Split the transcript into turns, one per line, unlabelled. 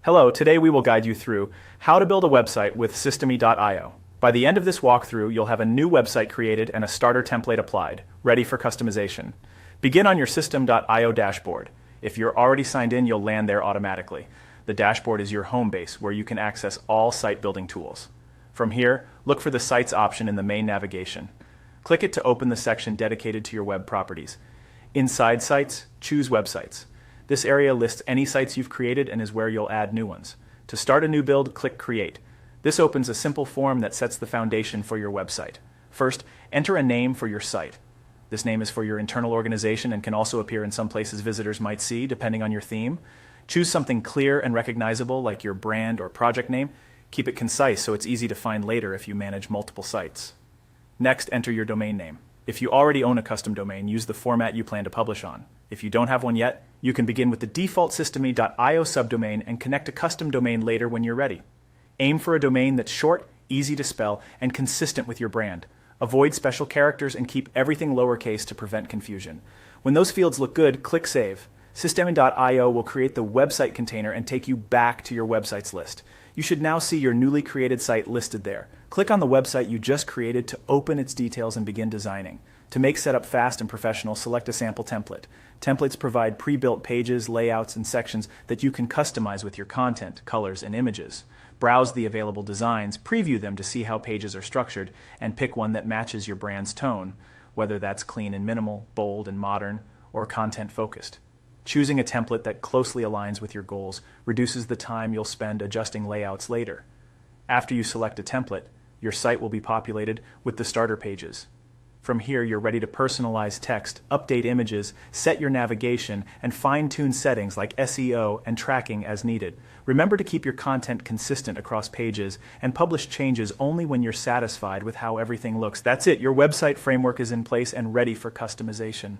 Hello, today we will guide you through how to build a website with Systeme.io. By the end of this walkthrough, you'll have a new website created and a starter template applied, ready for customization. Begin on your Systeme.io dashboard. If you're already signed in, you'll land there automatically. The dashboard is your home base where you can access all site building tools. From here, look for the Sites option in the main navigation. Click it to open the section dedicated to your web properties. Inside Sites, choose Websites. This area lists any sites you've created and is where you'll add new ones. To start a new build, click Create. This opens a simple form that sets the foundation for your website. First, enter a name for your site. This name is for your internal organization and can also appear in some places visitors might see, depending on your theme. Choose something clear and recognizable like your brand or project name. Keep it concise so it's easy to find later if you manage multiple sites. Next, enter your domain name. If you already own a custom domain, use the format you plan to publish on. If you don't have one yet, you can begin with the default Systeme.io subdomain and connect a custom domain later when you're ready. Aim for a domain that's short, easy to spell, and consistent with your brand. Avoid special characters and keep everything lowercase to prevent confusion. When those fields look good, click Save. Systeme.io will create the website container and take you back to your websites list. You should now see your newly created site listed there. Click on the website you just created to open its details and begin designing. To make setup fast and professional, select a sample template. Templates provide pre-built pages, layouts, and sections that you can customize with your content, colors, and images. Browse the available designs, preview them to see how pages are structured, and pick one that matches your brand's tone, whether that's clean and minimal, bold and modern, or content-focused. Choosing a template that closely aligns with your goals reduces the time you'll spend adjusting layouts later. After you select a template, your site will be populated with the starter pages. From here, you're ready to personalize text, update images, set your navigation, and fine-tune settings like SEO and tracking as needed. Remember to keep your content consistent across pages and publish changes only when you're satisfied with how everything looks. That's it, your website framework is in place and ready for customization.